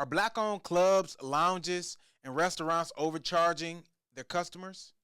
Are black-owned clubs, lounges, and restaurants overcharging their customers?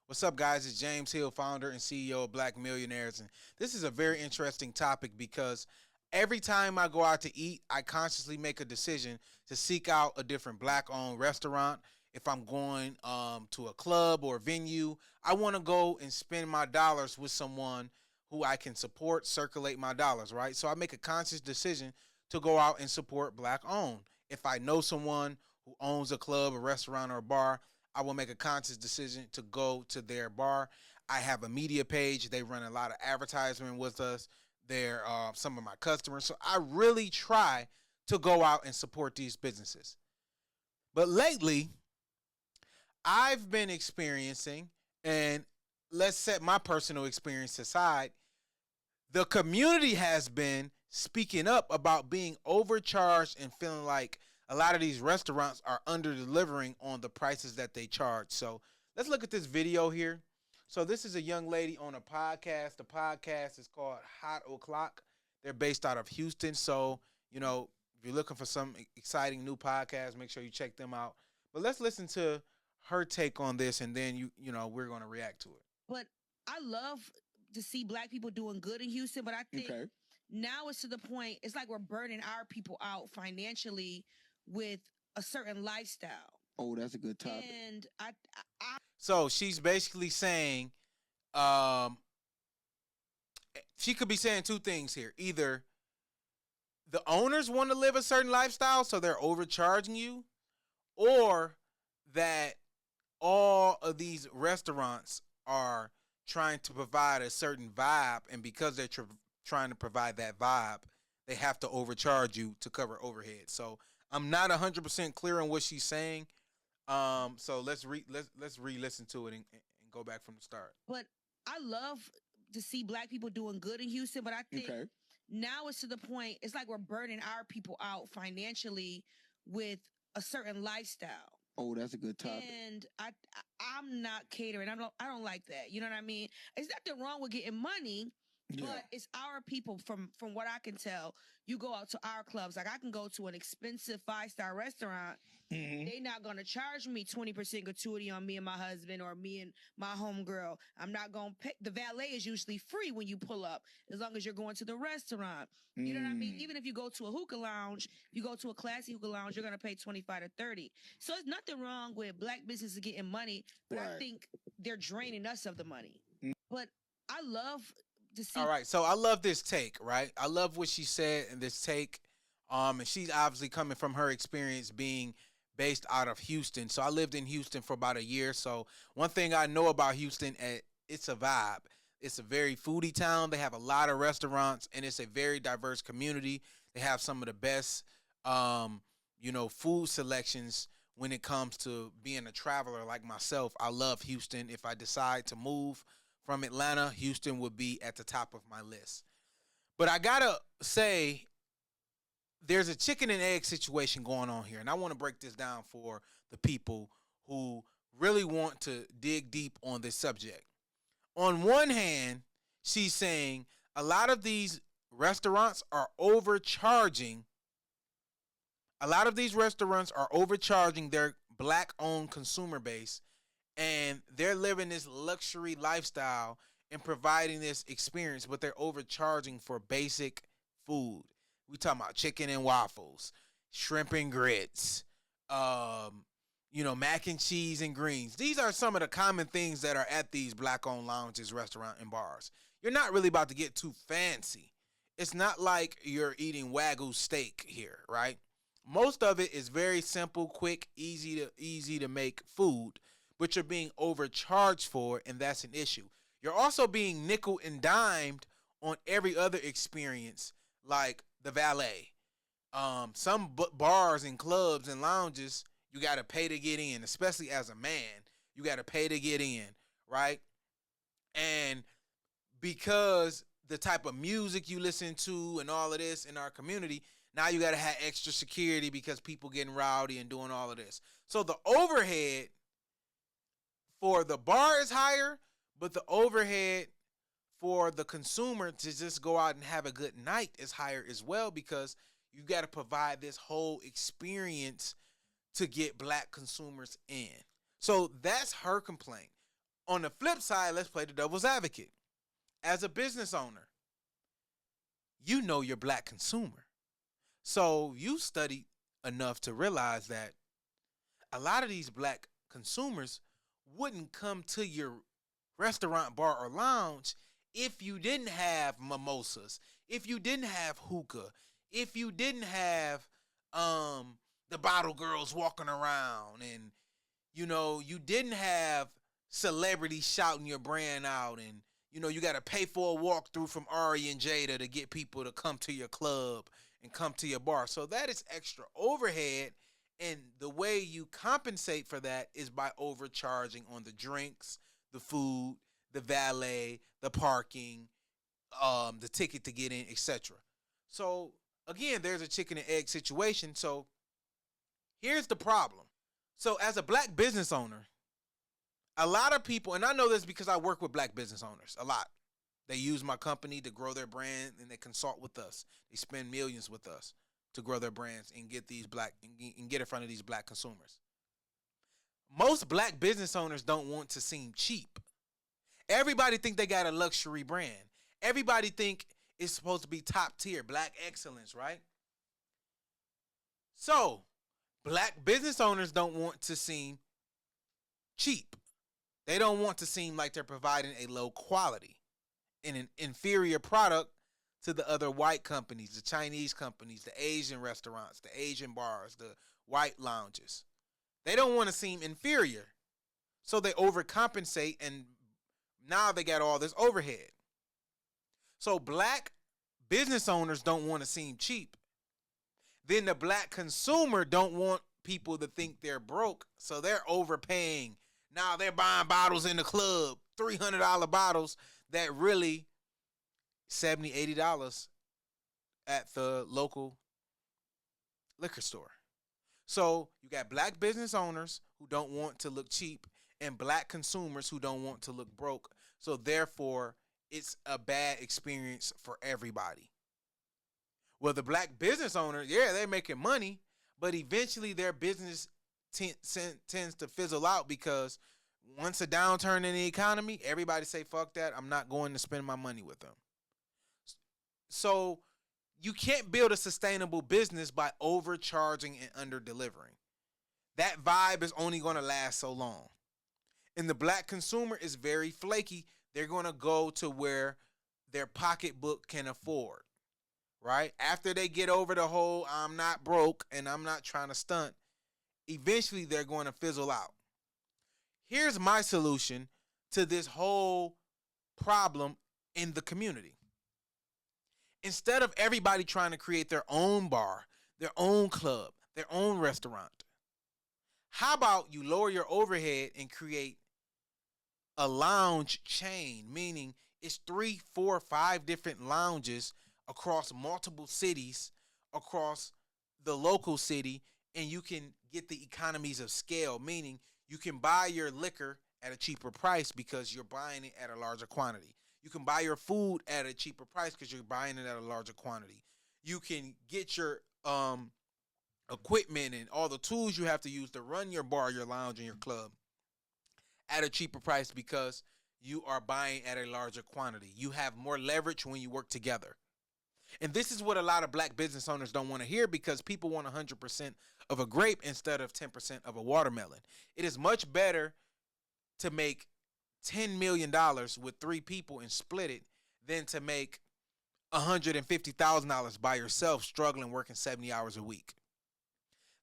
What's up, guys? It's James Hill, founder and CEO of Black Millionaires. And this is a very interesting topic because every time I go out to eat, I consciously make a decision to seek out a different black-owned restaurant. If I'm going to a club or a venue, I want to go and spend my dollars with someone who I can support, circulate my dollars, right? So I make a conscious decision to go out and support black-owned. If I know someone who owns a club, a restaurant, or a bar, I will make a conscious decision to go to their bar. I have a media page. They run a lot of advertisement with us. They're some of my customers. So I really try to go out and support these businesses. But lately, I've been experiencing, and let's set my personal experience aside, the community has been speaking up about being overcharged and feeling like a lot of these restaurants are under delivering on the prices that they charge. So let's look at this video here. So this is a young lady on a podcast. The podcast is called Hot O'Clock. They're based out of Houston. So, if you're looking for some exciting new podcasts, make sure you check them out. But let's listen to her take on this, and then we're going to react to it. But I love to see black people doing good in Houston, but I think now it's to the point, it's like we're burning our people out financially with a certain lifestyle. Oh, that's a good topic. And so she's basically saying, she could be saying two things here. Either the owners want to live a certain lifestyle, so they're overcharging you, or that all of these restaurants are trying to provide a certain vibe, and because they're trying to provide that vibe, they have to overcharge you to cover overhead. So I'm not 100% clear on what she's saying. So let's re-listen to it and go back from the start. But I love to see black people doing good in Houston, but I think now it's to the point, it's like we're burning our people out financially with a certain lifestyle. Oh, that's a good topic. And I'm not catering. I don't like that. You know what I mean? There's nothing wrong with getting money, but it's our people. From what I can tell, you go out to our clubs. Like, I can go to an expensive 5-star restaurant. They not gonna charge me 20% gratuity on me and my husband, or me and my homegirl. I'm not gonna pay. The valet is usually free when you pull up, as long as you're going to the restaurant. You know what I mean? Even if you go to a hookah lounge, you go to a classy hookah lounge, you're gonna pay 25 to 30. So there's nothing wrong with black businesses getting money, but I think they're draining us of the money. But I love to see. All right, so I love this take, right? I love what she said in this take. And she's obviously coming from her experience being based out of Houston. So I lived in Houston for about a year. So one thing I know about Houston, it's a vibe. It's a very foodie town. They have a lot of restaurants, and it's a very diverse community. They have some of the best, food selections when it comes to being a traveler like myself. I love Houston. If I decide to move from Atlanta, Houston would be at the top of my list. But I gotta say, there's a chicken and egg situation going on here, and I want to break this down for the people who really want to dig deep on this subject. On one hand, she's saying a lot of these restaurants are overcharging. A lot of these restaurants are overcharging their black-owned consumer base, and they're living this luxury lifestyle and providing this experience, but they're overcharging for basic food. We talking about chicken and waffles, shrimp and grits, mac and cheese and greens. These are some of the common things that are at these black-owned lounges, restaurants, and bars. You're not really about to get too fancy. It's not like you're eating Wagyu steak here, right? Most of it is very simple, quick, easy to make food, but you're being overcharged for, and that's an issue. You're also being nickel and dimed on every other experience, like the valet. Some bars and clubs and lounges, you got to pay to get in, especially as a man. You got to pay to get in, right? And because the type of music you listen to and all of this in our community, now you got to have extra security because people getting rowdy and doing all of this. So the overhead for the bar is higher, but the overhead for the consumer to just go out and have a good night is higher as well, because You got to provide this whole experience to get black consumers in. So that's her complaint. On the flip side, let's play the devil's advocate. As a business owner, you know your black consumer. So you studied enough to realize that a lot of these black consumers wouldn't come to your restaurant, bar, or lounge if you didn't have mimosas, if you didn't have hookah, if you didn't have the bottle girls walking around, and you didn't have celebrities shouting your brand out, and you got to pay for a walkthrough from Ari and Jada to get people to come to your club and come to your bar. So that is extra overhead, and the way you compensate for that is by overcharging on the drinks, the food, the valet, the parking, the ticket to get in, etc. So again, there's a chicken and egg situation. So here's the problem. So as a black business owner, a lot of people, and I know this because I work with black business owners a lot. They use my company to grow their brand, and they consult with us. They spend millions with us to grow their brands and get in front of these black consumers. Most black business owners don't want to seem cheap. Everybody think they got a luxury brand. Everybody think it's supposed to be top tier, black excellence, right? So, black business owners don't want to seem cheap. They don't want to seem like they're providing a low quality and an inferior product to the other white companies, the Chinese companies, the Asian restaurants, the Asian bars, the white lounges. They don't want to seem inferior. So they overcompensate, and now they got all this overhead. So black business owners don't want to seem cheap. Then the black consumer don't want people to think they're broke, so they're overpaying. Now they're buying bottles in the club, $300 bottles that really $70, $80 at the local liquor store. So you got black business owners who don't want to look cheap and black consumers who don't want to look broke. So therefore, it's a bad experience for everybody. Well, the black business owner, yeah, they're making money, but eventually their business tends to fizzle out because once a downturn in the economy, everybody say, fuck that, I'm not going to spend my money with them. So you can't build a sustainable business by overcharging and under-delivering. That vibe is only going to last so long. And the black consumer is very flaky. They're going to go to where their pocketbook can afford, right? After they get over the whole I'm not broke and I'm not trying to stunt, eventually they're going to fizzle out. Here's my solution to this whole problem in the community. Instead of everybody trying to create their own bar, their own club, their own restaurant, how about you lower your overhead and create a lounge chain, meaning it's 3, 4, 5 different lounges across multiple cities, across the local city, and you can get the economies of scale, meaning you can buy your liquor at a cheaper price because you're buying it at a larger quantity. You can buy your food at a cheaper price because you're buying it at a larger quantity. You can get your equipment and all the tools you have to use to run your bar, your lounge, and your club at a cheaper price because you are buying at a larger quantity. You have more leverage when you work together. And this is what a lot of black business owners don't want to hear because people want 100% of a grape instead of 10% of a watermelon. It is much better to make $10 million with 3 people and split it than to make $150,000 by yourself struggling working 70 hours a week.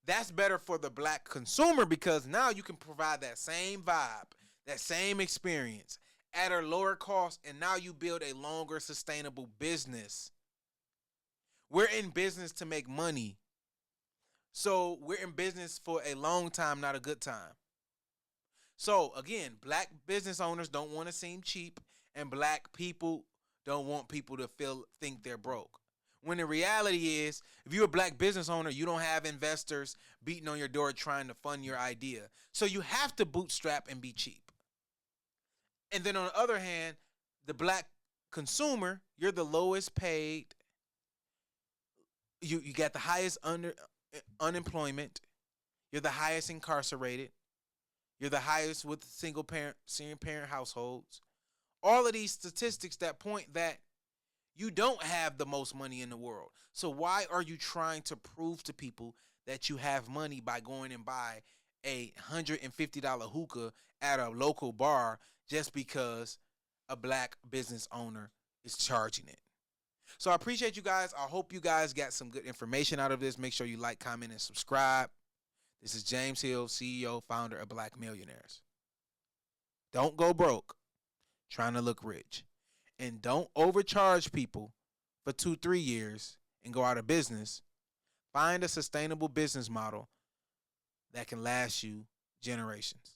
That's better for the black consumer because now you can provide that same vibe, that same experience at a lower cost, and now you build a longer sustainable business. We're in business to make money. So we're in business for a long time, not a good time. So again, black business owners don't want to seem cheap, and black people don't want people to think they're broke. When the reality is, if you're a black business owner, you don't have investors beating on your door trying to fund your idea. So you have to bootstrap and be cheap. And then on the other hand, the black consumer, you're the lowest paid, You got the highest unemployment. You're the highest incarcerated. You're the highest with single parent households. All of these statistics that point that you don't have the most money in the world. So why are you trying to prove to people that you have money by going and buy a $150 hookah at a local bar just because a black business owner is charging it? So I appreciate you guys. I hope you guys got some good information out of this. Make sure you like, comment, and subscribe. This is James Hill, CEO, founder of Black Millionaires. Don't go broke trying to look rich. And don't overcharge people for 2, 3 years and go out of business. Find a sustainable business model that can last you generations.